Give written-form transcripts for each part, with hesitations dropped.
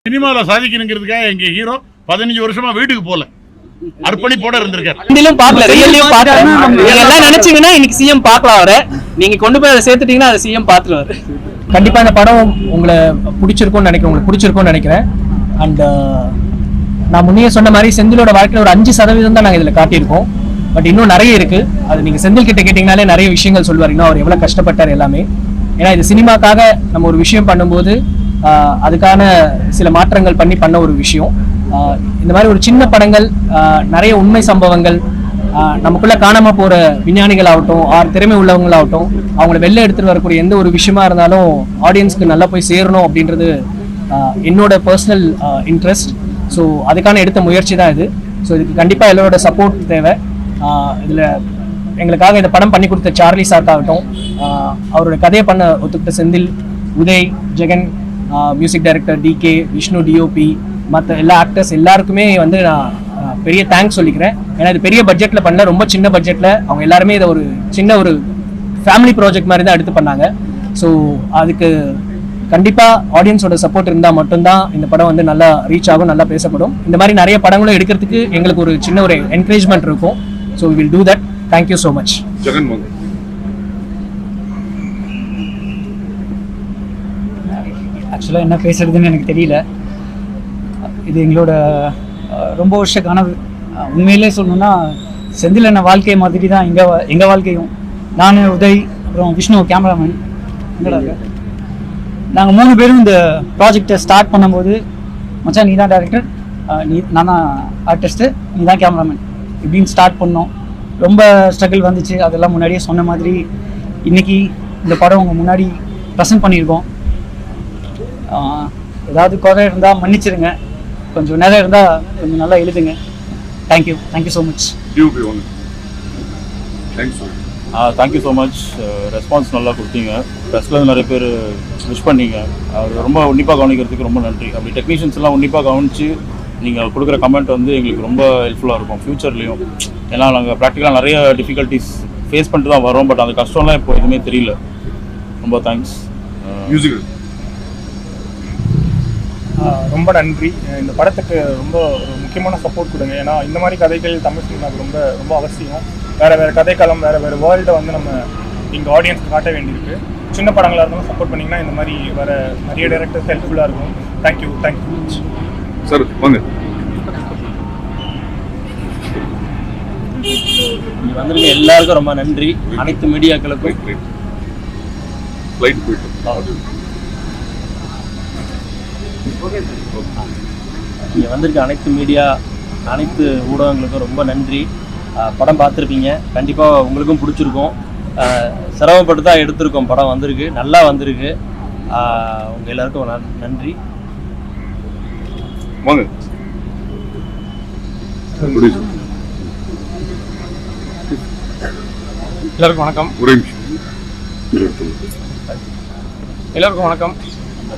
சினிமாவில் சாதிக்கணுங்கிறதுக்காக எங்க ஹீரோ 15 வருஷமா வீட்டுக்கு போல அர்ப்பணிப்போட இருந்திருக்காரு. எல்லாம் நினைச்சீங்கன்னா இன்னைக்கு சிஎம் பார்க்கலாம் அவரை. நீங்க கொண்டு போய் அதை சேர்த்துட்டீங்கன்னா அதை சிஎம் பார்த்துருவாரு. கண்டிப்பா இந்த படம் உங்களை பிடிச்சிருக்கும்னு நினைக்கிறேன். அண்ட் நான் முன்னே சொன்ன மாதிரி செந்திலோட வாழ்க்கையில ஒரு 5% தான் நாங்கள் இதில் காட்டியிருக்கோம். பட் இன்னும் நிறைய இருக்கு. அது நீங்க செந்தில் கிட்ட கேட்டீங்கனாலே நிறைய விஷயங்கள் சொல்லுவார். இன்னும் அவர் எவ்வளவு கஷ்டப்பட்டார் எல்லாமே. ஏன்னா இது சினிமாக்காக நம்ம ஒரு விஷயம் பண்ணும்போது அதுக்கான சில மாற்றங்கள் பண்ண ஒரு விஷயம். இந்த மாதிரி ஒரு சின்ன படங்கள், நிறைய உண்மை சம்பவங்கள், நமக்குள்ள காணாம போற விஞ்ஞானிகள் ஆகட்டும், திறமை உள்ளவங்களாகட்டும், அவங்கள வெளில எடுத்துட்டு வரக்கூடிய எந்த ஒரு விஷயமா இருந்தாலும் ஆடியன்ஸ்க்கு நல்லா போய் சேரணும் அப்படின்றது என்னோட பர்சனல் இன்ட்ரெஸ்ட். ஸோ அதுக்கான எடுத்த முயற்சி தான் இது. ஸோ இதுக்கு கண்டிப்பாக எல்லாரோட சப்போர்ட் தேவை. இதில் எங்களுக்காக இந்த படம் பண்ணி கொடுத்த சார்லி சார்க்காகட்டும், அவரோட கதையை பண்ண ஒத்துக்கிட்ட Senthil, Uday, Jagan, music director DK, Vishnu, DOP, மற்ற எல்லா ஆக்டர்ஸ் எல்லாருக்குமே வந்து நான் பெரிய தேங்க்ஸ் சொல்லிக்கிறேன். ஏன்னா இது பெரிய பட்ஜெட்டில் பண்ணல, ரொம்ப சின்ன பட்ஜெட்டில் அவங்க எல்லாருமே இதை ஒரு சின்ன ஒரு ஃபேமிலி ப்ராஜெக்ட் மாதிரி தான் எடுத்து பண்ணாங்க. ஸோ அதுக்கு கண்டிப்பாக ஆடியன்ஸோட சப்போர்ட் இருந்தால் மட்டும்தான் இந்த படம் வந்து நல்லா ரீச் ஆகும், நல்லா பேசப்படும். இந்த மாதிரி நிறைய படங்களும் எடுக்கிறதுக்கு எங்களுக்கு ஒரு சின்ன ஒரு என்கரேஜ்மெண்ட் இருக்கும். So we will do that. Thank you so much. ஆக்சுவலாக என்ன பேசுறதுன்னு எனக்கு தெரியல. இது எங்களோட ரொம்ப வருஷ கனவு. உண்மையிலே சொல்லணும்னா செந்தில் என்ன வாழ்க்கை மாதிரி தான் எங்கள் வாழ்க்கையும். நான், உதய், அப்புறம் விஷ்ணு கேமராமேன், நாங்கள் 3 பேரும் இந்த ப்ராஜெக்டை ஸ்டார்ட் பண்ணும்போது, மச்சான் நீ தான் டேரக்டர், நான் தான் ஆர்டிஸ்ட்டு, நீ தான் கேமராமேன் இப்படின்னு ஸ்டார்ட் பண்ணோம். ரொம்ப ஸ்ட்ரகிள் வந்துச்சு. அதெல்லாம் முன்னாடியே சொன்ன மாதிரி இன்றைக்கி இந்த படம் உங்கள் முன்னாடி ப்ரெசென்ட் பண்ணியிருக்கோம். ஏதாவது குறை இருந்தால் மன்னிச்சிருங்க, கொஞ்சம் நேரம் இருந்தால் கொஞ்சம் நல்லா எழுதுங்க. Thank you so much. Thank you so much. Response நல்லா கொடுத்தீங்க. ப்ரெஸ்ஸில் நிறைய பேர் விஷ் பண்ணீங்க. அது ரொம்ப உன்னிப்பாக கவனிக்கிறதுக்கு ரொம்ப நன்றி. அப்படி டெக்னீஷியன்ஸ் எல்லாம் உன்னிப்பாக கவனித்து நீங்கள் கொடுக்குற கமெண்ட் வந்து எங்களுக்கு ரொம்ப ஹெல்ப்ஃபுல்லாக இருக்கும் ஃப்யூச்சர்லேயும். ஏன்னா நாங்கள் ப்ராக்டிக்கலாக நிறைய டிஃபிகல்ட்டிஸ் ஃபேஸ் பண்ணிட்டு தான் வரோம். பட் அந்த கஷ்டம்லாம் இப்போ எதுவுமே தெரியல. ரொம்ப தேங்க்ஸ். ரொம்ப நன்றி. இந்த படத்துக்கு ரொம்ப ஒரு முக்கியமான சப்போர்ட் கொடுங்க. ஏன்னா இந்த மாதிரி கதைகள் தமிழ் சினிமாவுக்கு ரொம்ப ரொம்ப அவசியம். வேறு கதைக்களம், வேறு வேர்ல்டை வந்து நம்ம இங்கே ஆடியன்ஸ்க்கு காட்ட வேண்டியிருக்கு. சின்ன படங்களாக இருந்தாலும் சப்போர்ட் பண்ணிங்கன்னா இந்த மாதிரி வேறு நிறைய டைரக்டர்ஸ் ஹெல்ப்ஃபுல்லாக இருக்கும். Thank you much sir. வாங்க. இங்கே வந்திருக்க எல்லாருக்கும் ரொம்ப நன்றி. அனைத்து மீடியாக்களுக்கும் இங்கே வந்திருக்க அனைத்து மீடியா, அனைத்து ஊடகங்களுக்கும் ரொம்ப நன்றி. படம் பார்த்துருப்பீங்க, கண்டிப்பாக உங்களுக்கும் பிடிச்சிருக்கும். சிரமப்பட்டு தான் எடுத்திருக்கோம். படம் வந்திருக்கு, நல்லா வந்திருக்கு. உங்கள் எல்லாருக்கும் நன்றி. எல்லாருக்கும் வணக்கம். எல்லாருக்கும் வணக்கம்.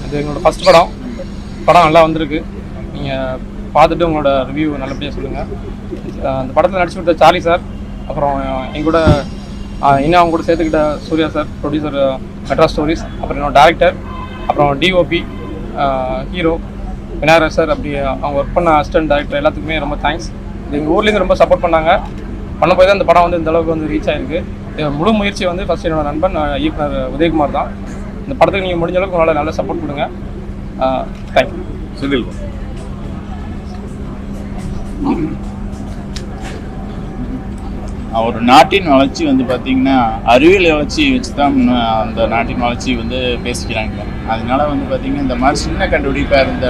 இது எங்களோட ஃபர்ஸ்ட் படம் நல்லா வந்திருக்கு. நீங்கள் பார்த்துட்டு உங்களோட ரிவ்யூ நல்லபடியாக சொல்லுங்கள். அந்த படத்தில் நடிச்சு கொடுத்த சார்லி சார், அப்புறம் எங்கூட இன்னும் அவங்க கூட சேர்த்துக்கிட்ட Suriya sir, producer Madras stories, அப்புறம் என்னோட டேரக்டர், அப்புறம் டிஓபி, ஹீரோ விநாயகர் சார், அப்படி அவங்க ஒர்க் பண்ண அசிஸ்டன்ட் டேரக்டர் எல்லாத்துக்குமே ரொம்ப தேங்க்ஸ். இது எங்கள் ஊர்லேருந்து ரொம்ப சப்போர்ட் பண்ணாங்க. பண்ண போய் தான் இந்த படம் வந்து இந்த அளவுக்கு வந்து ரீச் ஆகிருக்கு. முழு முயற்சி வந்து ஃபஸ்ட் என்னோட நண்பன் இயக்குனர் உதயகுமார் தான். இந்த படத்துக்கு நீங்கள் முடிஞ்ச அளவுக்கு உங்களால் நல்லா சப்போர்ட் கொடுங்க. தேங்க்யூ. செந்தில், ஒரு நாட்டின் வளர்ச்சி வந்து பார்த்திங்கன்னா அறிவியல் வளர்ச்சி வச்சு தான் அந்த நாட்டின் வளர்ச்சி வந்து பேசிக்கிறாங்க. அதனால வந்து பார்த்திங்கன்னா இந்த மாதிரி சின்ன கண்டுபிடிப்பாக இருந்த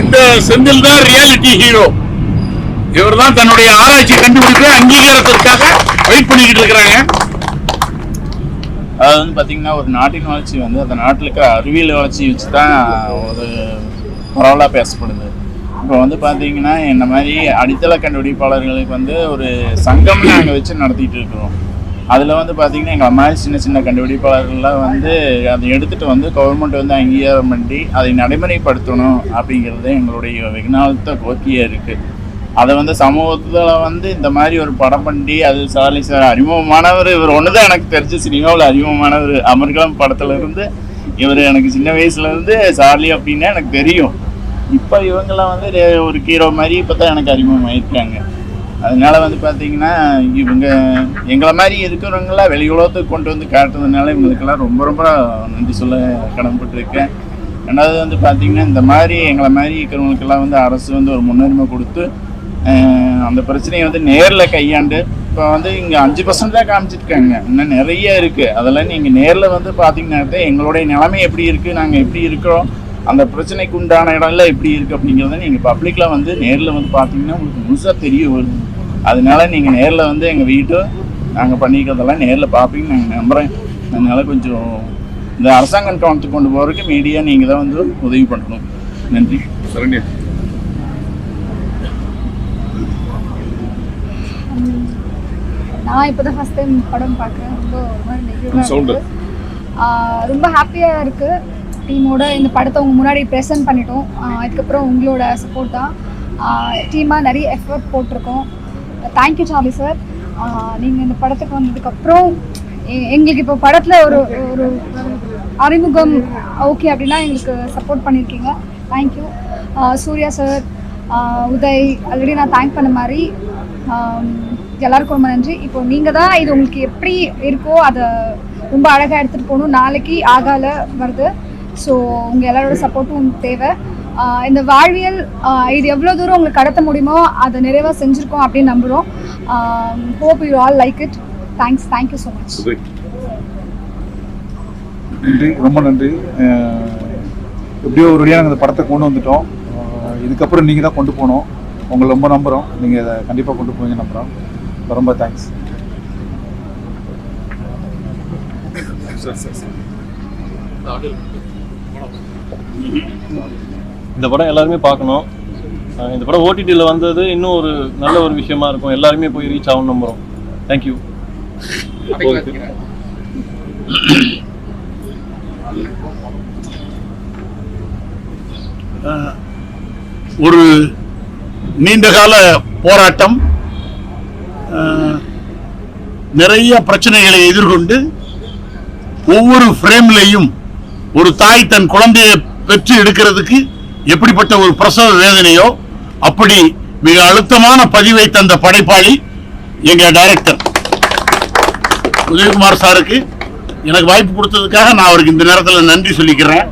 இந்த செந்தில் தான் ரியாலிட்டி ஹீரோ. இவர் தான் தன்னுடைய ஆராய்ச்சி கண்டுபிடிப்பு அங்கீகாரத்திற்காக வெயிட் பண்ணிக்கிட்டு இருக்கிறாங்க. அது வந்து பார்த்திங்கன்னா ஒரு நாட்டின் வளர்ச்சி வந்து அந்த நாட்டில் இருக்க அறிவியல் வளர்ச்சி வச்சு தான் ஒரு பரவலாக பேசப்படுது. இப்போ வந்து பார்த்திங்கன்னா இந்த மாதிரி அடித்தள கண்டுபிடிப்பாளர்களுக்கு வந்து ஒரு சங்கம் நாங்கள் வச்சு நடத்திட்டு இருக்கிறோம். அதில் வந்து பார்த்திங்கன்னா எங்களை மாதிரி சின்ன சின்ன கண்டுபிடிப்பாளர்கள்லாம் வந்து அதை எடுத்துகிட்டு வந்து கவர்மெண்ட் வந்து அங்கீகாரம் பண்ணி அதை நடைமுறைப்படுத்தணும் அப்படிங்கிறது எங்களுடைய வெகுநாளத்த கோரிக்கையாக இருக்குது. அதை வந்து சமூகத்தில் வந்து இந்த மாதிரி ஒரு படம் பண்ணி அது சார்லி சார் அறிமுகமானவர். இவர் ஒன்று தான் எனக்கு தெரிஞ்ச சினிமாவில் அறிமுகமானவர். அமர்கலம் படத்துல இருந்து இவர் எனக்கு சின்ன வயசுலேருந்து சார்லி அப்படின்னா எனக்கு தெரியும். இப்போ இவங்கெல்லாம் வந்து ஒரு ஹீரோ மாதிரி இப்போ தான் எனக்கு அறிமுகம் ஆயிருக்காங்க. அதனால வந்து பார்த்தீங்கன்னா இவங்க எங்களை மாதிரி இருக்கிறவங்களாம் வெளி உலகத்துக்கு கொண்டு வந்து காட்டுறதுனால இவங்களுக்கெல்லாம் ரொம்ப ரொம்ப நன்றி சொல்ல கடமைப்பட்டிருக்கேன். ரெண்டாவது வந்து பார்த்தீங்கன்னா இந்த மாதிரி எங்களை மாதிரி இருக்கிறவங்களுக்கெல்லாம் வந்து அரசு வந்து ஒரு முன்னுரிமை கொடுத்து அந்த பிரச்சனையை வந்து நேரில் கையாண்டு இப்போ வந்து இங்கே 5% தான் காமிச்சிருக்காங்க, இன்னும் நிறைய இருக்குது. அதெல்லாம் நீங்கள் நேரில் வந்து பார்த்தீங்கன்னா எங்களுடைய நிலைமை எப்படி இருக்குது, நாங்கள் எப்படி இருக்கிறோம், அந்த பிரச்சனைக்கு உண்டான இடம்லாம் எப்படி இருக்குது அப்படிங்கிறத நீங்கள் பப்ளிக்கில் வந்து நேரில் வந்து பார்த்தீங்கன்னா உங்களுக்கு முழுசாக தெரிய வருது. அதனால நீங்கள் நேரில் வந்து எங்கள் வீட்டு நாங்கள் பண்ணிக்கிறதெல்லாம் நேரில் பார்ப்பீங்கன்னு நாங்கள் நம்புகிறேன். அதனால கொஞ்சம் இந்த அரசாங்கம் கவனத்துக்கு கொண்டு போகிறதுக்கு மீடியா நீங்கள் தான் வந்து உதவி பண்ணணும். நன்றி. சரண்யா. நான் இப்போ தான் ஃபஸ்ட் டைம் படம் பார்க்குறேன். ரொம்ப ஹாப்பியாக இருக்குது. டீமோட இந்த படத்தை உங்கள் முன்னாடி ப்ரெசென்ட் பண்ணிட்டோம். அதுக்கப்புறம் உங்களோட சப்போர்ட் தான். டீமாக நிறைய எஃபர்ட் போட்டிருக்கோம். Thank you Charlie sir. நீங்கள் இந்த படத்துக்கு வந்ததுக்கப்புறம் எங்களுக்கு இப்போ படத்தில் ஒரு ஒரு அறிமுகம் ஓகே அப்படின்னா எங்களுக்கு சப்போர்ட் பண்ணியிருக்கீங்க. Thank you. Surya sir, Uday already நான் தேங்க் பண்ண மாதிரி எல்லாருக்கும் ரொம்ப நன்றி. இப்போ நீங்கள் தான் இது உங்களுக்கு எப்படி இருக்கோ அதை ரொம்ப அழகாக எடுத்துகிட்டு போகணும். நாளைக்கு ஆகால வருது. ஸோ உங்கள் எல்லாரோட சப்போர்ட்டும் தேவை. இந்த வாழ்வியல் இது எவ்வளோ தூரம் உங்களுக்கு கடத்த முடியுமோ அதை நிறைவாக செஞ்சுருக்கோம் அப்படின்னு நம்புகிறோம். Hope you all like it. Thanks. Thank you so much. நன்றி, ரொம்ப நன்றி. எப்படியோ ஒரு வழியாக நாங்கள் இந்த படத்தை கொண்டு வந்துட்டோம். இதுக்கப்புறம் நீங்கள் தான் கொண்டு போகணும். உங்களை ரொம்ப நம்புகிறோம். நீங்கள் இதை கண்டிப்பாக கொண்டு போவீங்க நம்புகிறோம். ரொம்ப தேங்க்ஸ். இந்த படம் எல்லாருமே பார்க்கணும். இந்த படம் ஓடிடியில் வந்தது இன்னும் ஒரு நல்ல ஒரு விஷயமா இருக்கும். எல்லாருமே போய் ரீச் ஆகும் நம்புகிறோம். தேங்க்யூ. ஒரு நீண்டகால போராட்டம், நிறைய பிரச்சனைகளை எதிர்கொண்டு ஒவ்வொரு ஃப்ரேம்லையும் ஒரு தாய் தன் குழந்தையை பெற்று எடுக்கிறதுக்கு எப்படிப்பட்ட ஒரு பிரசவ வேதனையோ அப்படி மிக அழுத்தமான பதிவை தந்த படைப்பாளி எங்க டைரக்டர் உதயகுமார் சாருக்கு எனக்கு வாய்ப்பு கொடுத்ததுக்காக நான் அவருக்கு இந்த நேரத்தில் நன்றி சொல்லிக்கிறேன்.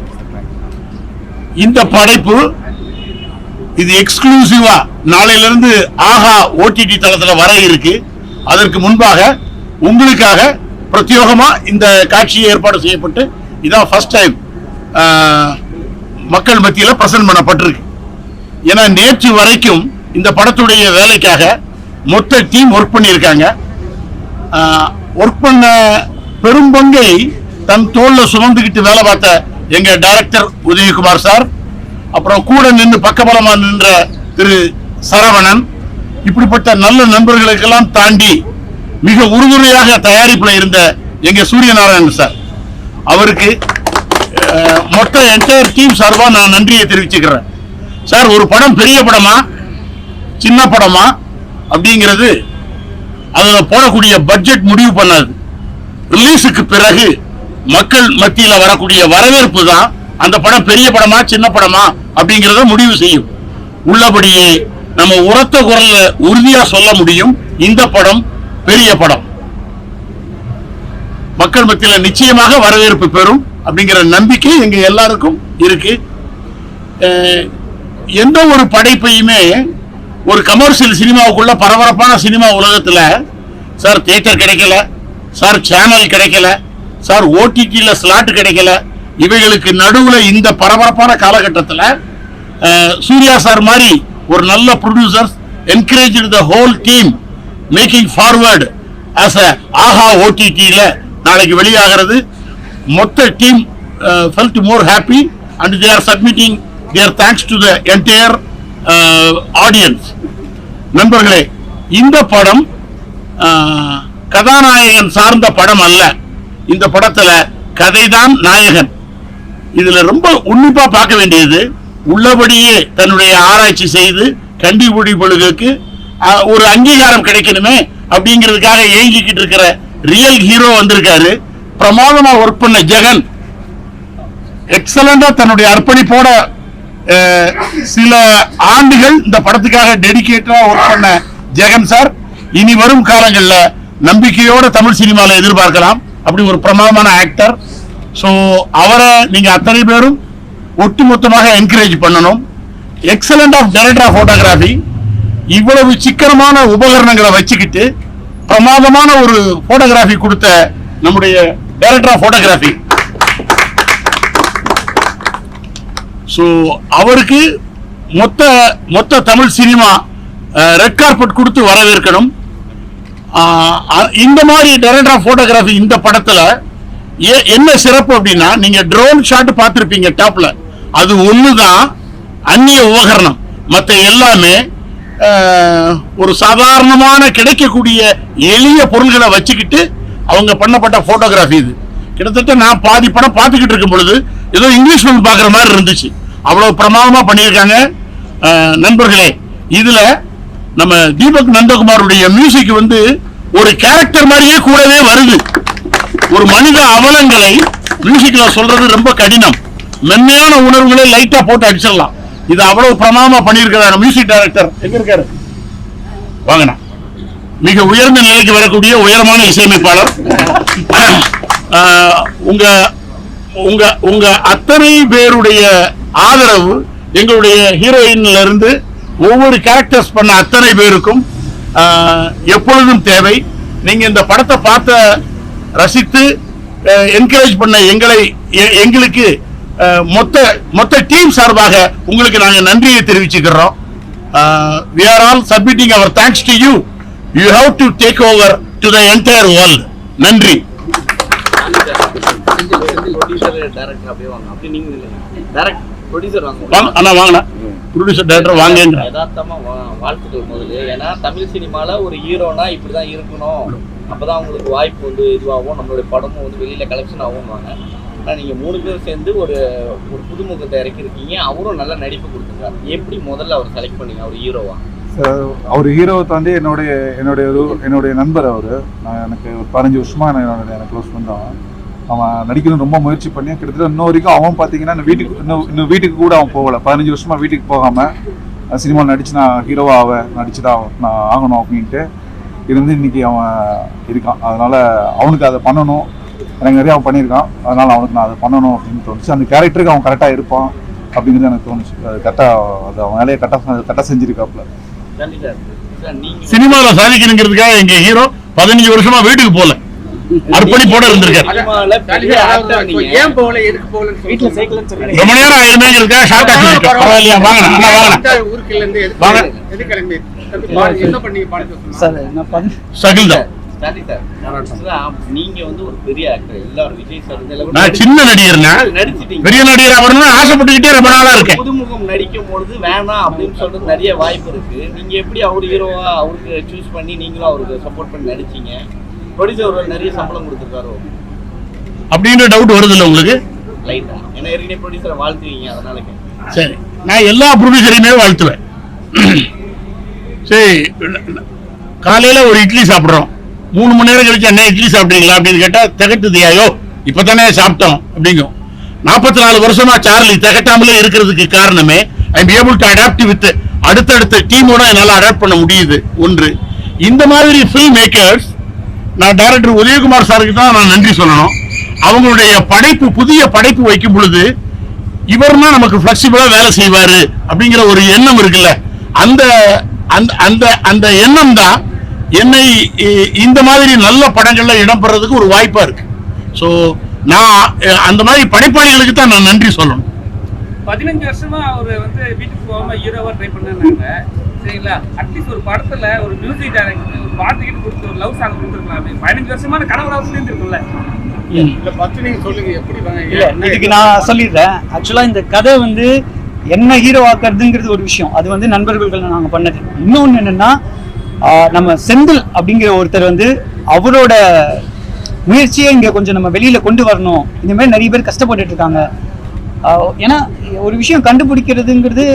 இந்த படைப்பு இது எக்ஸ்க்ளூசிவா நாளையிலிருந்து ஆஹா ஓடிடி தளத்தில் வர இருக்கு. அதற்கு முன்பாக உங்களுக்காக பிரத்யேகமா இந்த காட்சி ஏற்பாடு செய்யப்பட்டு இதான் ஃபர்ஸ்ட் டைம் மக்கள் மத்தியில் பிரசன்ட் பண்ணப்பட்டிருக்கு. ஏன்னா நேற்று வரைக்கும் இந்த படத்துடைய வேலைக்காக மொத்த டீம் ஒர்க் பண்ணியிருக்காங்க. ஒர்க் பண்ண பெரும் பங்கை தன் தோல்ல சுமந்துக்கிட்டு வேலை பார்த்த எங்க டைரக்டர் உதயகுமார் சார், அப்புறம் கூட நின்று பக்கபலமா நின்ற திரு சரவணன், இப்படிப்பட்ட நல்ல நண்பர்களுக்கெல்லாம் தாண்டி மிக உறுதுணையாக தயாரிப்புல இருந்த எங்க சூரியநாராயணன் சார், அவருக்கு மொத்த என்டையர் டீம் சார்பா நான் நன்றியை தெரிவிச்சுக்கிறேன். சார், ஒரு படம் பெரிய படமா சின்ன படமா அப்படிங்கிறது அதுல போடக்கூடிய பட்ஜெட் முடிவு பண்ணாது. ரிலீஸுக்கு பிறகு மக்கள் மத்தியில வரக்கூடிய வரவேற்பு தான் அந்த படம் பெரிய படமா சின்ன படமா அப்படிங்கிறத முடிவு செய்யும். உள்ளபடியே நம்ம உரத்த குரல்ல உறுதியா சொல்ல முடியும், இந்த படம் பெரிய படம், மக்கள் மத்தியில நிச்சயமாக வரவேற்பு பெறும் அப்படிங்கிற நம்பிக்கை எங்க எல்லாருக்கும் இருக்கு. எந்த ஒரு படைப்பையுமே ஒரு கமர்ஷியல் சினிமாவுக்குள்ள பரபரப்பான சினிமா உலகத்துல சார் தியேட்டர் கிடைக்கல, சார் சேனல் கிடைக்கல, சார் ஓடிடியில் ஸ்லாட் கிடைக்கல, இவைகளுக்கு நடுவுல இந்த பரபரப்பான காலகட்டத்தில் சூர்யா சார் மாதிரி ஒரு நல்ல producers encourage the whole team making forward as a Aha ஓடிடியில் நாளைக்கு வெளியாகிறது. மொத்த team felt more happy and they are submitting their thanks to the entire audience. நண்பர்களே, இந்த படம் கதாநாயகன் சார்ந்த படம் அல்ல. இந்த படத்துல கதைதான் நாயகன். இதுல ரொம்ப உன்னிப்பா பார்க்க வேண்டியது, உள்ளபடியே தன்னுடைய ஆராய்ச்சி செய்து கண்டுபிடிப்புகளுக்கு ஒரு அங்கீகாரம் கிடைக்கணுமே அப்படிங்கிறதுக்காக ஏங்கிக்கிட்டு இருக்கிற ரியல் ஹீரோ வந்திருக்காரு. பிரமாதமா ஒர்க் பண்ண ஜெகன் எக்ஸலண்டா தன்னுடைய அர்ப்பணிப்போட சில ஆண்டுகள் இந்த படத்துக்காக டெடிகேட்டா ஒர்க் பண்ண ஜெகன் சார் இனி வரும் காலங்களில் நம்பிக்கையோட தமிழ் சினிமாவில் எதிர்பார்க்கலாம். அப்படி ஒரு பிரமாதமான ஆக்டர். ஸோ அவரை நீங்க அத்தனை பேரும் ஒட்டுமொத்தமாக என்கரேஜ் பண்ணணும். Excellent of director of photography. இவ்வளவு சிக்கனமான உபகரணங்களை வச்சுக்கிட்டு பிரமாதமான ஒரு போட்டோகிராஃபி கொடுத்த நம்முடைய டைரக்டர் ஆஃப் போட்டோகிராஃபி. ஸோ அவருக்கு மொத்த தமிழ் சினிமா ரெட் கார்பெட் கொடுத்து வரவேற்கணும். இந்த மாதிரி டைரக்டர் ஆஃப் போட்டோகிராஃபி இந்த படத்துல என்ன சிறப்பு அப்படின்னா, நீங்க ட்ரோன் ஷாட் பார்த்திருப்பீங்க டாப்ல, அது ஒண்ணுதான் அந்நிய உபகரணம். மற்ற எல்லாமே ஒரு சாதாரணமான கிடைக்கக்கூடிய எளிய பொருள்களை வச்சுக்கிட்டு அவங்க பண்ணப்பட்ட போட்டோகிராஃபி. இது கிட்டத்தட்ட நான் பாதி படம் பார்த்துக்கிட்டு இருக்கும் பொழுது ஏதோ இங்கிலீஷ் ஃபிலிம் பார்க்குற மாதிரி இருந்துச்சு. அவ்வளவு பிரமாதமா பண்ணியிருக்காங்க நண்பர்களே. இதுல நம்ம தீபக் நந்தகுமாருடைய மியூசிக் வந்து ஒரு கேரக்டர் மாதிரியே கூடவே வருது. ஒரு மனித அவலங்களை மியூசிக்ல சொல்றது ரொம்ப கடினம். மென்மையான உணர்வுகளை லைட்டா போட்டு அடிச்சிடலாம். இது அவ்வளவு பிரமாதமா பண்ணியிருக்கிறார் மியூசிக் டைரக்டர். எங்க இருக்காரு? வாங்கண்ணா. மிக உயர்ந்த நிலைக்கு வரக்கூடிய உயரமான இசையமைப்பாளர். உங்க உங்க உங்க அத்தனை பேருடைய ஆதரவு எங்களுடைய ஹீரோயின்ல இருந்து ஒவ்வொரு கேரக்டர்ஸ் பண்ண அத்தனை பேருக்கும் எப்பொழுதும் தேவை. நீங்க இந்த படத்தை பார்த்த ரசித்து என்கரேஜ் பண்ண எங்களுக்கு மொத்த டீம் சார்பாக உங்களுக்கு நாங்க நன்றியை தெரிவிச்சுக்கிறோம். we are all submitting our thanks to you. You have to take over to the entire world. நன்றி. அண்ணா வாங்கண்ணா. ப்ரொடியூசர் டைரக்டர் வாங்க. யதார்த்தமா வாழ்த்துக்கள் முதல்ல. ஏன்னா தமிழ் சினிமால ஒரு ஹீரோனா இப்படிதான் இருக்கணும், அப்பதான் உங்களுக்கு வாய்ப்பு வந்து இதுவாகும், நம்மளுடைய படமும் வந்து வெளியில கலெக்ஷன் ஆகும்வாங்க. ஆனால் நீங்கள் 3 பேர் சேர்ந்து ஒரு புதுமுகத்தை இறக்கிருக்கீங்க. அவரும் நல்ல நடிப்பு கொடுத்துருக்காரு. எப்படி முதல்ல அவர் செலக்ட் பண்ணீங்க அவர் ஹீரோவா? அவர் ஹீரோவை தாண்டி என்னுடைய நண்பர். அவர் எனக்கு ஒரு 15 வருஷமா எனக்கு க்ளோஸ் பண்ணான். அவன் நடிக்கணும் ரொம்ப முயற்சி பண்ணி கிட்டத்தட்ட இன்னும் வரைக்கும் அவன் பார்த்தீங்கன்னா இன்னும் வீட்டுக்கு கூட அவன் போகலை. 15 வருஷமா வீட்டுக்கு போகாமல் சினிமாவில் நடிச்சு நான் ஹீரோவாக நடிச்சுதான் நான் ஆகணும் அப்படின்ட்டு இருந்து இன்னைக்கு அவன் இருக்கான். அதனால அவனுக்கு அதை பண்ணணும். எனக்கு நிறைய அவன் பண்ணியிருக்கான். அதனால அவனுக்கு நான் அதை பண்ணணும் அப்படின்னு தோணுச்சு. அந்த கேரக்டருக்கு அவன் கரெக்டாக இருப்பான் அப்படிங்கிறது எனக்கு தோணுச்சு. அது கரெக்டாக அது அவன் வேலையை கரெக்டாக செஞ்சிருக்காப்புல. சினிமாவில் சாதிக்கணுங்கிறதுக்காக எங்க ஹீரோ 15 வருஷமா வீட்டுக்கு போல அர்ப்பணிப்போட இருந்திருக்காரு. ரொம்ப நேரம் ஆயிருமேங்கிறதுக்காக ஷார்ட் ஆக்கி பரவாயில்லையா? வாங்க. நீங்க வந்து ஒரு பெரிய ஆக்டர். எல்லாரும் விஜய் சார் நான் சின்ன நடிகர், பெரிய நடிகர் வரணும்னு ஆசைப்பட்டுக்கிட்டே ரொம்ப நாளா இருக்கேன். புதுமுகம் நடிக்கும் பொழுது வேணாம் அப்படின்னு சொல்றது நிறைய வாய்ப்பு இருக்கு. நீங்க எப்படி அவர் ஹீரோவா அவருக்கு சூஸ் பண்ணி நீங்களும் அவருக்கு சப்போர்ட் பண்ணி நடிச்சீங்க? ப்ரொடியூசர் நிறைய சம்பளம் கொடுத்துருக்காரோ அப்படின்ற டவுட் வருது இல்லை உங்களுக்கு? லைட்டா. ஏன்னா ஏற்கனவே ப்ரொடியூசரை வாழ்த்துவீங்க, அதனால. சரி, நான் எல்லா ப்ரொடியூசரையுமே வாழ்த்துவேன். சரி, காலையில ஒரு இட்லி சாப்பிட்றோம், 3 மணி நேரம் கழிச்சு என்ன இட்லி சாப்பிட்டீங்களா அப்படின்னு கேட்டா திகட்டுதியாயோ இப்பதானே சாப்பிட்டோம் அப்படிங்கும். 44 வருஷமா சார்லி திகட்டாமலே இருக்கிறதுக்கு காரணமே I am able to adapt with அடுத்தடுத்த டீமோட என்னால் அடாப்ட் பண்ண முடியுது. ஒன்று, இந்த மாதிரி ஃபில்ம் மேக்கர்ஸ், நான் டைரக்டர் உதயகுமார் சாருக்கு தான் நான் நன்றி சொல்லணும். அவங்களுடைய புதிய படைப்பு வைக்கும் பொழுது இவர்னா நமக்கு பிளெக்சிபிளா வேலை செய்வாரு அப்படிங்கிற ஒரு எண்ணம் இருக்குல்ல, அந்த எண்ணம் தான் என்னை இந்த மாதிரி நல்ல படங்கள்ல இடம்பெறதுக்கு ஒரு வாய்ப்பா இருக்கு. ஸோ நான் அந்த மாதிரி படைப்பாளிகளுக்கு தான் நான் நன்றி சொல்லணும். 15 வருஷமா அவர் வந்து வீட்டுக்கு போகாம ஹீரோவா ட்ரை பண்ணாங்க. சரிங்களா, அட்லீஸ்ட் ஒரு படத்துல ஒரு மியூசிக் டைரக்டர் ஒரு பாட்டுக்கிட்டு கொடுத்து ஒரு லவ் சாங் கொடுத்துருக்கலாம். 15 வருஷமான கனவுல சேர்ந்துருக்குல்ல. சொல்லுங்க எப்படி? இதுக்கு நான் சொல்லிடுறேன். ஆக்சுவலா இந்த கதை வந்து என்ன ஹீரோ ஆக்குறதுங்கிறது ஒரு விஷயம். அது வந்து நண்பர்கள் நாங்கள் பண்ணது. இன்னொன்று என்னன்னா, நம்ம செந்தில் அப்படிங்கிற ஒருத்தர் வந்து அவரோட முயற்சியை இங்கே கொஞ்சம் நம்ம வெளியில கொண்டு வரணும். இந்த மாதிரி நிறைய பேர் கஷ்டப்பட்டுட்டு இருக்காங்க. ஏன்னா ஒரு விஷயம் கண்டுபிடிக்கிறதுங்கிறது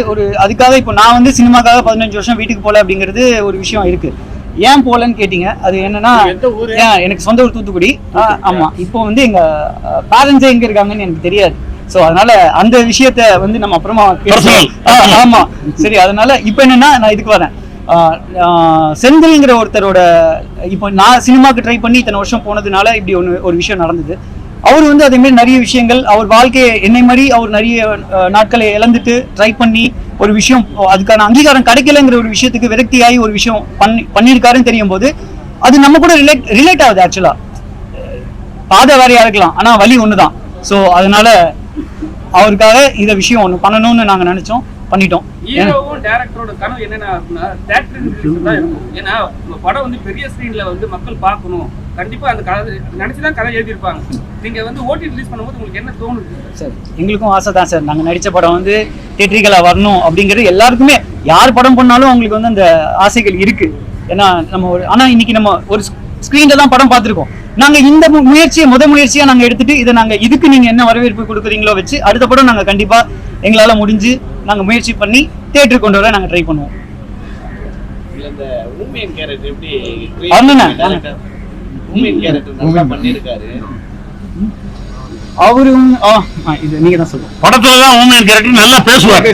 அதுக்காக இப்போ நான் வந்து சினிமாக்காக 15 வருஷம் வீட்டுக்கு போகல அப்படிங்கிறது ஒரு விஷயம் இருக்கு. ஏன் போகலன்னு கேட்டீங்க, அது என்னன்னா எனக்கு சொந்த ஊர் தூத்துக்குடி. ஆமா, இப்போ வந்து எங்க பேரண்ட்ஸே எங்க இருக்காங்கன்னு எனக்கு தெரியாது. ஸோ அதனால அந்த விஷயத்த வந்து நம்ம அப்புறமா ஆமா சரி. அதனால இப்போ என்னன்னா நான் இதுக்கு வரேன். செந்தில்ங்கிற ஒருத்தரோட இப்போ நான் சினிமாவுக்கு ட்ரை பண்ணி இத்தனை வருஷம் போனதுனால இப்படி ஒரு விஷயம் நடந்தது. அவர் வந்து அதே மாதிரி நிறைய விஷயங்கள் அவர் வாழ்க்கையை என்னை மாதிரி அவர் நிறைய நாட்களை இழந்துட்டு ட்ரை பண்ணி ஒரு விஷயம் அதுக்கான அங்கீகாரம் கிடைக்கலங்கிற ஒரு விஷயத்துக்கு விரக்தியாகி ஒரு விஷயம் பண்ணியிருக்காருன்னு தெரியும் போது அது நம்ம கூட ரிலேட் ஆகுது. ஆக்சுவலா பாதை வேறையா இருக்கலாம், ஆனா வழி ஒண்ணுதான். ஸோ அதனால அவருக்காக இந்த விஷயம் ஒன்று பண்ணணும்னு நாங்கள் நினைச்சோம், பண்ணிட்டோம். ஹீரோவும் டைரக்டரோட கனவு என்னன்னா தான் இருக்கும். ஏன்னா படம் வந்து பெரிய ஸ்கிரீன்ல வந்து மக்கள் பார்க்கணும், கண்டிப்பா அந்த கதை நினைச்சுதான் கதை எழுதியிருப்பாங்க. நீங்க வந்து ஓடி ரிலீஸ் பண்ணும்போது உங்களுக்கு என்ன தோணுது? சார் எங்களுக்கும் ஆசை தான் சார். நாங்கள் நடித்த படம் வந்து தியேட்டரிக்கலா வரணும் அப்படிங்கிறது எல்லாருக்குமே, யார் படம் பண்ணாலும் அவங்களுக்கு வந்து அந்த ஆசைகள் இருக்கு. ஏன்னா நம்ம ஆனா இன்னைக்கு நம்ம ஒரு ஸ்கிரீன்ல தான் படம் பார்த்துருக்கோம். நாங்க இந்த முயற்சியை முயற்சியா நாங்க எடுத்துட்டு இதை நாங்க இதுக்கு நீங்க என்ன வரவேற்பு கொடுக்குறீங்களோ வச்சு அடுத்த படம் நாங்க கண்டிப்பா எங்களால முடிஞ்சு நாங்க முயற்சி பண்ணி தியேட்டருக்கு கொண்டு வர நாங்க ட்ரை பண்ணுவோம். இந்த ஊமியன் கேரக்டர் எப்படி ஊமியன் கேரக்டர் நல்லா பண்ணிருக்காரு. அவரும் இது நீங்க தான் சொல்லுங்க. படத்துல தான் ஊமியன் கேரக்டர் நல்லா பேசுவார்.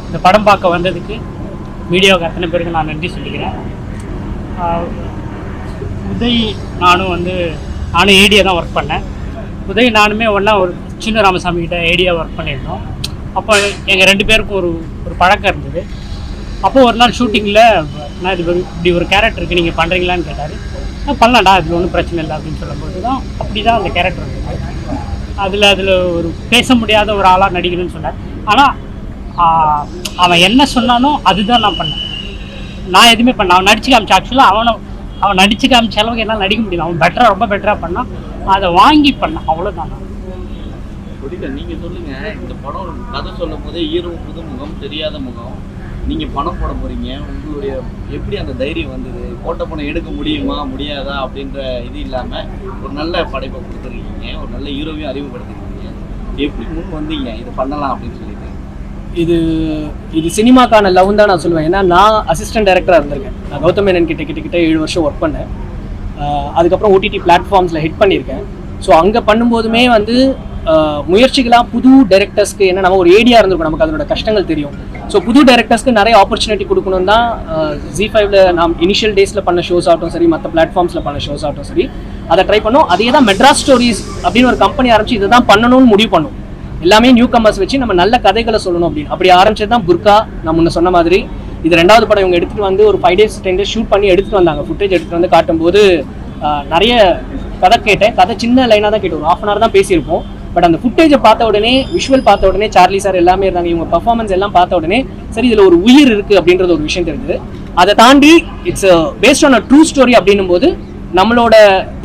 இந்த படம் பார்க்க வந்ததுக்கு மீடியாவுக்கு அத்தனை பேருக்கு நான் நன்றி சொல்லிக்கிறேன். உதய் நானும் ஏடியா தான் ஒர்க் பண்ணேன். உதய் நானுமே ஒன்றா ஒரு சின்ன ராமசாமி கிட்ட ஏடியா ஒர்க் பண்ணியிருந்தோம். அப்போ எங்கள் 2 பேருக்கும் ஒரு பழக்கம் இருந்தது. அப்போது ஒரு நாள் ஷூட்டிங்கில் நான் இப்படி ஒரு கேரக்டர் இருக்குது, நீங்கள் பண்ணுறீங்களான்னு கேட்டார். நான் பண்ணலாம்டா, அதில் ஒன்றும் பிரச்சனை இல்லை அப்படின்னு சொல்லும்போது தான் அப்படி தான் அந்த கேரக்டர் இருந்தது. அதில் ஒரு பேச முடியாத ஒரு ஆளாக நடிக்கணும்னு சொன்னார். ஆனால் அவன் என்ன சொன்னானோ அதுதான் நான் பண்ணேன். நான் எதுவுமே பண்ணேன். அவன் நடிச்சு காமிச்சா ஆக்சுவலாக அவன் நடிச்சு காமிச்ச அளவுக்கு என்னால் நடிக்க முடியல. அவன் ரொம்ப பெட்டராக பண்ணான். அதை வாங்கி பண்ணான், அவ்வளோதான். நீங்கள் சொல்லுங்கள், இந்த படம் கதை சொல்லும் போதே ஹீரோ புது முகம், தெரியாத முகம், நீங்கள் பணம் போட போகிறீங்க, உங்களுடைய எப்படி அந்த தைரியம் வந்தது? போட்ட பணம் எடுக்க முடியுமா முடியாதா அப்படின்ற இது இல்லாமல் ஒரு நல்ல படைப்பை கொடுத்துருக்கீங்க, ஒரு நல்ல ஹீரோவையும் அறிமுகப்படுத்திருக்கீங்க. எப்படி முன் வந்தீங்க இது பண்ணலாம் அப்படின்னு சொல்லிட்டு? இது சினிமாக்கான லவ் தான் நான் சொல்லுவேன். ஏன்னா நான் அசிஸ்டன்ட் டைரக்டராக இருந்திருக்கேன். நான் கௌதம் மேனன் கிட்ட 7 வருஷம் ஒர்க் பண்ணேன். அதுக்கப்புறம் ஓடிடி பிளாட்ஃபார்ம்ஸில் ஹிட் பண்ணியிருக்கேன். ஸோ அங்கே பண்ணும்போதுமே முயற்சிகளாக புது டைரக்டர்ஸ்க்கு என்ன நம்ம ஒரு ஏடியா இருந்திருக்கும், நமக்கு அதோட கஷ்டங்கள் தெரியும். ஸோ புது டைரக்டர்ஸ்க்கு நிறைய ஆப்பர்ச்சுனிட்டி கொடுக்கணும் தான் Z5ல நாம் இனிஷியல் டேஸில் பண்ண ஷோஸ் ஆகட்டும் சரி, மற்ற பிளாட்ஃபார்ம்ஸில் பண்ண ஷோஸ் ஆகட்டும் சரி, அதை ட்ரை பண்ணோம். அதே தான் மெட்ராஸ் ஸ்டோரிஸ் அப்படின்னு ஒரு கம்பெனி ஆரம்பிச்சு இதை தான் பண்ணணும்னு முடிவு பண்ணோம். எல்லாமே நியூ கமர்ஸ் வச்சு நம்ம நல்ல கதைகளை சொல்லணும் அப்படின்னு அப்படி ஆரம்பிச்சது தான் புர்கா. நான் முன்ன சொன்ன மாதிரி இது 2வது படம் இவங்க எடுத்துகிட்டு ஒரு 5 days 10 days ஷூட் பண்ணி எடுத்துகிட்டு வந்தாங்க. ஃபுட்டேஜ் எடுத்துகிட்டு காட்டும்போது நிறைய கதை கேட்டேன். கதை சின்ன லைனாக தான் கேட்டோம், ஒரு 1/2 hour தான் பேசியிருப்போம். பட் அந்த ஃபுட்டேஜை பார்த்த உடனே, விஷுவல் பார்த்த உடனே, சார்லி சார் எல்லாமே இருந்தாங்க, இவங்க பர்ஃபார்மன்ஸ் எல்லாம் பார்த்த உடனே சரி இதில் ஒரு உயிர் இருக்குது அப்படின்றது ஒரு விஷயம் தெரிஞ்சது. அதை தாண்டி it's based on a true story அப்படின்னும் போது நம்மளோட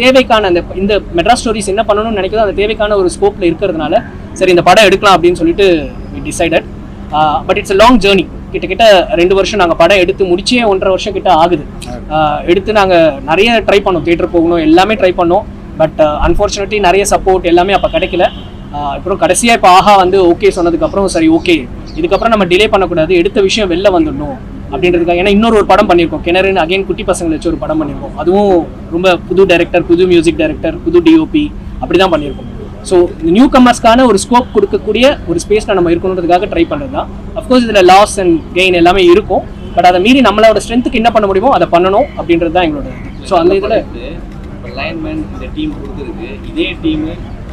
தேவைக்கான இந்த மெட்ராஸ் ஸ்டோரிஸ் என்ன பண்ணணும்னு நினைக்கிறதோ அந்த தேவைக்கான ஒரு ஸ்கோப்பில் இருக்கிறதுனால சரி இந்த படம் எடுக்கலாம் அப்படின்னு சொல்லிட்டு we decided. But it's a long journey. கிட்டத்தட்ட 2 வருஷம் நாங்கள் படம் எடுத்து முடிச்சே 1.5 வருஷம் கிட்ட ஆகுது. எடுத்து நாங்கள் நிறைய ட்ரை பண்ணோம், தியேட்டர் போகணும் எல்லாமே ட்ரை பண்ணோம். பட் அன்ஃபார்ச்சுனேட்லி நிறைய சப்போர்ட் எல்லாமே அப்போ கிடைக்கல. அப்புறம் கடைசியாக இப்போ ஆஹா ஓகே சொன்னதுக்கப்புறம் சரி ஓகே இதுக்கப்புறம் நம்ம டிலே பண்ணக்கூடாது, எடுத்த விஷயம் வெளில வந்துடணும் அப்படின்றதுக்காக. ஏன்னா இன்னொரு படம் பண்ணியிருக்கோம், கிணறுன்னு அகைன் குட்டி பசங்களை வச்சு ஒரு படம் பண்ணியிருக்கோம். அதுவும் ரொம்ப புது டைரக்டர், புது மியூசிக் டைரக்டர், புது டிஓபி அப்படி தான் பண்ணியிருக்கோம். ஸோ இந்த நியூ கமர்ஸ்க்கான ஒரு ஸ்கோப் கொடுக்கக்கூடிய ஒரு ஸ்பேஸில் நம்ம இருக்கணுன்றதுக்காக ட்ரை பண்ணுறது தான். அஃப்கோர்ஸ் இதில் லாஸ் அண்ட் கெயின் எல்லாமே இருக்கும். பட் அதை மீறி நம்மளோட ஸ்ட்ரென்த்துக்கு என்ன பண்ண முடியுமோ அதை பண்ணணும் அப்படின்றது தான் எங்களோட. ஸோ அந்த இதில் லைன்மேன் இந்த டீம் கொடுத்துருக்கு, இதே டீம்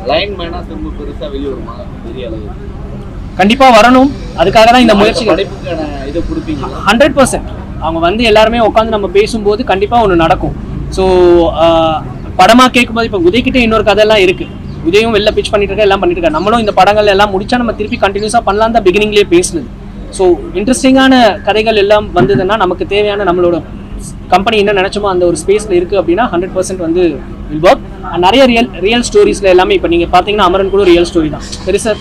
லைன்மேனாக திரும்ப பெருசாக வெளியே வருமா? பெரிய அளவு கண்டிப்பாக வரணும். அதுக்காக தான் இந்த முயற்சி. படைப்புக்கான இதை கொடுப்பீங்க 100%. அவங்க எல்லாருமே உட்காந்து நம்ம பேசும்போது கண்டிப்பாக ஒன்று நடக்கும். ஸோ படமாக கேட்கும்போது இப்போ உதய்கிட்ட இன்னொரு கதையெல்லாம் இருக்குது. உதயம் வெளில பிச் பண்ணிட்டு இருக்கா, எல்லாம் பண்ணிட்டு இருக்கா. நம்மளும் இந்த படங்கள் எல்லாம் முடிச்சா நம்ம திருப்பி கண்டினியூஸாக பண்ணலாம் தான் பிகினிங்லேயே பேசுனது. ஸோ இன்ட்ரெஸ்டிங்கான கதைகள் எல்லாம் வந்ததுன்னா நமக்கு தேவையான நம்மளோட கம்பெனி என்ன நினைச்சோமோ அந்த ஒரு ஸ்பேஸில் இருக்குது அப்படின்னா 100% வில் ஒர்க். நிறைய ரியல் ஸ்டோரிஸில் எல்லாமே இப்போ நீங்கள் பார்த்தீங்கன்னா அமரன் கூட ரியல் ஸ்டோரி தான்.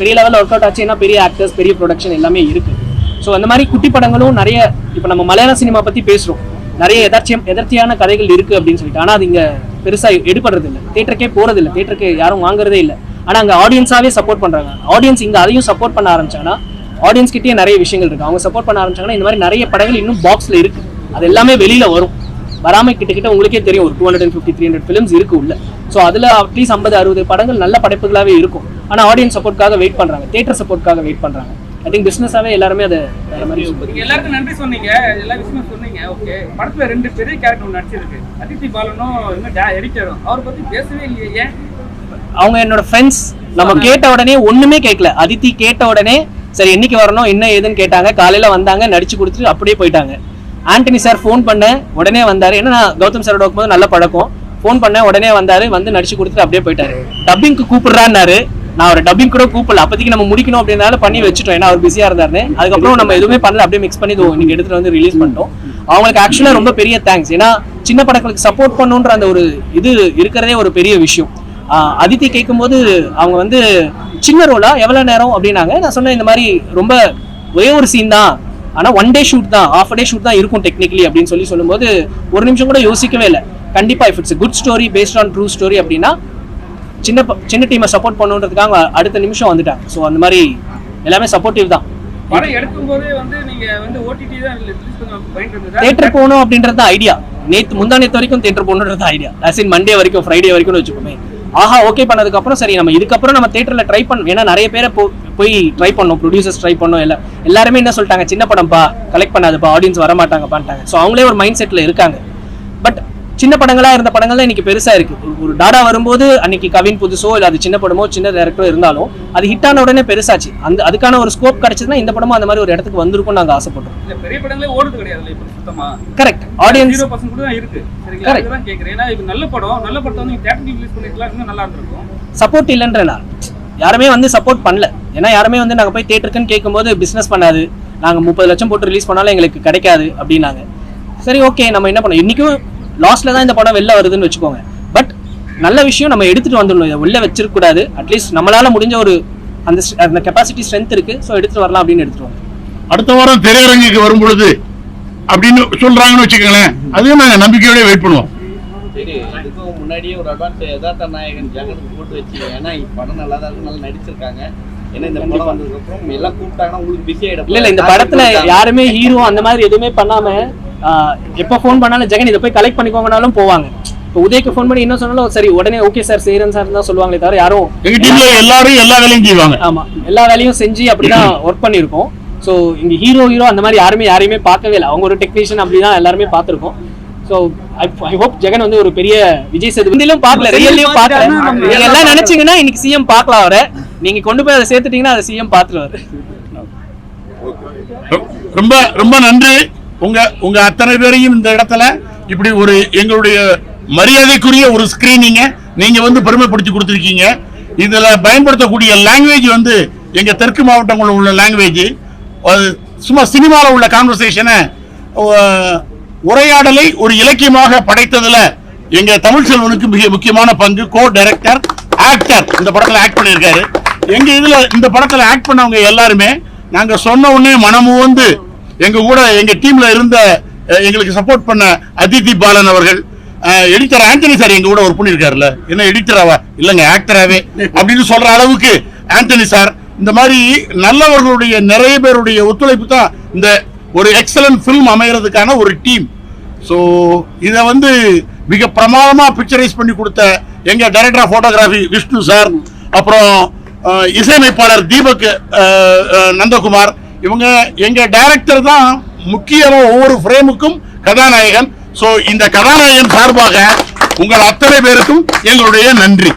பெரிய லெவலில் ஒர்க் அவுட் ஆச்சு. ஏன்னா பெரிய ஆக்டர்ஸ், பெரிய ப்ரொடக்ஷன் எல்லாமே இருக்குது. ஸோ அந்த மாதிரி குட்டி படங்களும் நிறைய. இப்போ நம்ம மலையாள சினிமா பற்றி பேசுகிறோம், நிறைய எதர்ச்சியான கதைகள் இருக்கு அப்படின்னு சொல்லிட்டு. ஆனால் அது இங்கே பெருசாக எடுபடுறது இல்லை, தேட்டருக்கே போறது இல்லை, தேட்டருக்கு யாரும் வாங்குறதே இல்லை. ஆனால் அங்கே ஆடியன்ஸாவே சப்போர்ட் பண்றாங்க. ஆடியன்ஸ் இங்கே அதையும் சப்போர்ட் பண்ண ஆரம்பிச்சாங்கன்னா ஆடியன்ஸ் கிட்டே நிறைய விஷயங்கள் இருக்கு, அவங்க சப்போர்ட் பண்ண ஆரம்பிச்சாங்கன்னா இந்த மாதிரி நிறைய படங்கள் இன்னும் பாக்ஸ்ல இருக்கு, அது எல்லாமே வெளியில வரும். வராம கிட்ட உங்களுக்கே தெரியும் ஒரு 250-300 ஃபிலிம்ஸ் இருக்கு உள்ள. ஸோ அதுல அட்லீஸ்ட் 50-60 படங்கள் நல்ல படைப்புகளாவே இருக்கும். ஆனா ஆடியன்ஸ் சப்போர்ட்காக வெயிட் பண்றாங்க, தியேட்டர் சப்போர்ட்காக வெயிட் பண்றாங்க. ஐ திங்க் பிசினஸாவே எல்லாருமே அதை வேற மாதிரி. எல்லாருக்கும் நன்றி சொன்னீங்க, எல்லா விஷயமும் சொன்னீங்க. ஓகே, படத்துல 2 பெரிய கேரக்டர் நடிச்சிருக்கு, அதித்தி பாலனும் எடிட்டரும். அவரை பத்தி பேசவே இல்லையே, ஏன்? அவங்க என்னோட ஃப்ரெண்ட்ஸ். நம்ம கேட்ட உடனே ஒண்ணுமே கேட்கல. அதித்தி கேட்ட உடனே சரி என்னைக்கு வரணும் என்ன ஏதுன்னு கேட்டாங்க, காலையில வந்தாங்க, நடிச்சு கொடுத்துட்டு அப்படியே போயிட்டாங்க. ஆண்டனி சார் ஃபோன் பண்ண உடனே வந்தாரு, ஏன்னா நான் கௌதம் சாரோட இருக்கும்போது நல்ல பழக்கம். ஃபோன் பண்ண உடனே வந்தாரு, வந்து நடிச்சு கொடுத்துட்டு அப்படியே போயிட்டாரு. டப்பிங்க்கு கூப்பிடுறான்னாரு, நான் ஒரு டப்பிங் கூட கூப்பிடல, அப்போதைக்கு நம்ம முடிக்கணும் அப்படின்னால பண்ணி வச்சுட்டோம், ஏன்னா அவர் பிஸியா இருந்தாரு. அதுக்கப்புறம் நம்ம எதுவுமே பண்ணல, அப்படியே மிக்ஸ் பண்ணி இன்னைக்கு எடுத்துட்டு வந்து ரிலீஸ் பண்ணிட்டோம். அவங்களுக்கு ஆக்சுவலா ரொம்ப பெரிய தேங்க்ஸ், ஏன்னா சின்ன படங்களுக்கு சப்போர்ட் பண்ணுன்ற அந்த ஒரு இது இருக்கிறதே ஒரு பெரிய விஷயம். அதித்தி கேட்கும்போது அவங்க வந்து சின்ன ரோலா எவ்வளவு நேரம் அப்படின்னாங்க. நான் சொன்னேன் இந்த மாதிரி ரொம்ப ஒரே ஒரு சீன் தான், ஆனா 1 டே ஷூட் தான், half a day ஷூட் தான் இருக்கும் டெக்னிக்கலி அப்படின்னு சொல்லும்போது ஒரு நிமிஷம் கூட யோசிக்கவே இல்லை. கண்டிப்பா if it's good story based on true story அப்படின்னா சின்ன டீமை சப்போர்ட் பண்ணுன்றதுக்காக அடுத்த நிமிஷம் வந்துட்டாங்க. ஸோ அந்த மாதிரி எல்லாமே சப்போர்ட்டிவ் தான். படம் எடுக்கும்போது வந்து நீங்க வந்து ஓடிடி தான் ரிலீஸ் பண்ண பாயிண்ட் இருந்ததா? தியேட்டர் போகணும் அப்படின்றது தான் ஐடியா. முந்தானேத்து வரைக்கும் தியேட்டர் போகணுன்றது ஐடியா. ஆஸ் இன் மண்டே வரைக்கும் ஃப்ரைடே வரைக்கும் வச்சுக்கோமே. ஆஹா ஓகே பண்ணதுக்கு அப்புறம் சரி நம்ம இதுக்கப்புறம் நம்ம தியேட்டர்ல ட்ரை பண்ணோம், ஏன்னா நிறைய பேரை போய் ட்ரை பண்ணோம், ப்ரொடியூசர்ஸ் ட்ரை பண்ணோம். எல்லாருமே என்ன சொல்லிட்டாங்க, சின்ன படம்ப்பா கலெக்ட் பண்ணாதுப்பா, ஆடியன்ஸ் வர மாட்டாங்கப்பான்ட்டாங்க. ஸோ அவங்களே ஒரு மைண்ட் செட்ல இருக்காங்க. பட் சின்ன படங்களா இருந்த படங்கள் தான் இன்னைக்கு பெருசா இருக்கு. ஒரு டாடா வரும்போது அன்னைக்கு கவின் புதுசோ இல்ல அது சின்ன படமோ சின்ன டைரக்டரோ இருந்தாலும் அது ஹிட் ஆன உடனே பெருசாச்சு. அதுக்கான ஒரு ஸ்கோப் கிடைச்சதுன்னா இந்த படமும் அந்த மாதிரி ஒரு இடத்துக்கு வந்திருக்கும் நாங்க ஆசைப்பட்டோம். இல்ல பெரிய படங்களே ஓடுது கிடையாது இப்போ சுத்தமா. கரெக்ட், ஆடியன்ஸ் 0% கூட தான் இருக்கு. சரிங்களா, அதுதான் கேக்குறேன். ஏன்னா இது நல்ல படத்தை வந்து தியேட்டர்ல ரிலீஸ் பண்ணிக்கலாம், இன்னும் நல்லா இருந்திருக்கும். சப்போர்ட் இல்லைன்றனா யாருமே வந்து சப்போர்ட் பண்ணல. ஏன்னா யாருமே வந்து நாங்க போய் தியேட்டருக்குன்னு கேட்கும்போது பிசினஸ் பண்ணாது, நாங்க 30 லட்சம் போட்டு ரிலீஸ் பண்ணாலும் எங்களுக்கு கிடைக்காது அப்படின்னாங்க. சரி ஓகே நம்ம என்ன பண்ணோம், இன்னைக்கும் லாஸ்ட்ல தான் இந்த படம் வெளில வருதுன்னு வச்சுக்கோங்க. பட் நல்ல விஷயம் நம்ம எடுத்துட்டு வந்துடணும், இதை வெளில வச்சிருக்க கூடாது. அட்லீஸ்ட் நம்மளால முடிஞ்ச ஒரு அந்த கெப்பாசிட்டி ஸ்ட்ரென்த் இருக்கு, ஸோ எடுத்துட்டு வரலாம் அப்படின்னு எடுத்துட்டு வாங்க. அடுத்த வாரம் திரையரங்குக்கு வரும் பொழுது அப்படின்னு சொல்றாங்கன்னு வச்சுக்கோங்களேன், அதுவும் நாங்கள் நம்பிக்கையோட வெயிட் பண்ணுவோம். சரி, இதுக்கும் முன்னாடியே ஒரு அட்வான்ஸ் யதார்த்த நாயகன் ஜெகனுக்கு போட்டு வச்சு, ஏன்னா படம் நல்லா தான் இருக்கு, நல்லா நடிச்சிருக்காங்க. ஏன்னா இந்த படம் வந்ததுக்கு அப்புறம் எல்லாம் கூப்பிட்டாங்கன்னா உங்களுக்கு பிஸி ஆயிடும். இல்ல இந்த படத்துல யாருமே ஹீரோ அந்த மாதிரி எதுவுமே பண்ணாம எப்ப ஃபோன் பண்ணாலும் ஜெகன் இதை போய் கலெக்ட் பண்ணிக்கோங்கனாலும் போவாங்க. இப்போ உதயக்கு ஃபோன் பண்ணி என்ன சொன்னாலும் சரி உடனே ஓகே சார் செய்யறேன் சார் தான் சொல்லுவாங்களே தவிர யாரும் எங்க டீம்ல எல்லாரும் எல்லா வேலையும் செய்வாங்க. ஆமா, எல்லா வேலையும் செஞ்சு அப்படிதான் ஒர்க் பண்ணிருக்கோம். ஸோ இங்க ஹீரோ அந்த மாதிரி யாரையுமே பார்க்கவே இல்லை, அவங்க ஒரு டெக்னீஷியன் அப்படிதான் எல்லாருமே பார்த்திருக்கோம். ஸோ ஐ ஹோப் ஜெகன் வந்து ஒரு பெரிய விஜய் சேதுபதியிலும் பார்க்கல, ரியல்லையும் பார்க்கல. நீங்க எல்லாம் நினைச்சீங்கன்னா இன்னைக்கு சிஎம் பார்க்கலாம் அவரை, நீங்க கொண்டு போய் அதை சேர்த்துட்டீங்கன்னா அதை சிஎம் பார்த்துருவாரு. ரொம்ப ரொம்ப நன்றி. உங்க அத்தனை பேரையும் இந்த இடத்துல இப்படி ஒரு எங்களுடைய மரியாதைக்குரிய ஒரு ஸ்கிரீனிங்க நீங்க வந்து பெருமைப்படுத்தி கொடுத்துருக்கீங்க. இதுல பயன்படுத்தக்கூடிய லாங்குவேஜ் வந்து எங்க தெற்கு மாவட்டங்களில் உள்ள லாங்குவேஜ், சும்மா சினிமாவில் உள்ள கான்வர்சேஷனை உரையாடலை ஒரு இலக்கியமாக படைத்ததுல எங்க தமிழ் செல்வனுக்கு மிக முக்கியமான பங்கு. கோ டைரக்டர், ஆக்டர், இந்த படத்துல ஆக்ட் பண்ணியிருக்காரு. எங்க இதுல இந்த படத்துல ஆக்ட் பண்ணவங்க எல்லாருமே நாங்க சொன்ன உடனே மனமும் வந்து எங்க கூட எங்க டீம்ல இருந்த எங்களுக்கு சப்போர்ட் பண்ண அதித்தி பாலன் அவர்கள், எடிட்டர் ஆண்டனி சார் எங்க கூட ஒர்க் பண்ணியிருக்காருல்ல, என்ன எடிட்டராவா இல்லைங்க ஆக்டராவே அப்படின்னு சொல்ற அளவுக்கு ஆண்டனி சார், இந்த மாதிரி நல்லவர்களுடைய நிறைய பேருடைய ஒத்துழைப்பு தான் இந்த ஒரு எக்ஸலன்ட் ஃபிலிம் அமைகிறதுக்கான ஒரு டீம். ஸோ இதை வந்து மிக பிரமாதமா பிக்சரைஸ் பண்ணி கொடுத்த எங்க director of photography Vishnu sir, அப்புறம் இசையமைப்பாளர் தீபக் நந்தகுமார், இவங்க எங்க டைரக்டர் தான் முக்கியமா ஒவ்வொரு ஃப்ரேமுக்கும் கதாநாயகன். ஸோ இந்த கதாநாயகன் சார்பாக உங்கள் அத்தனை பேருக்கும் எங்களுடைய நன்றி.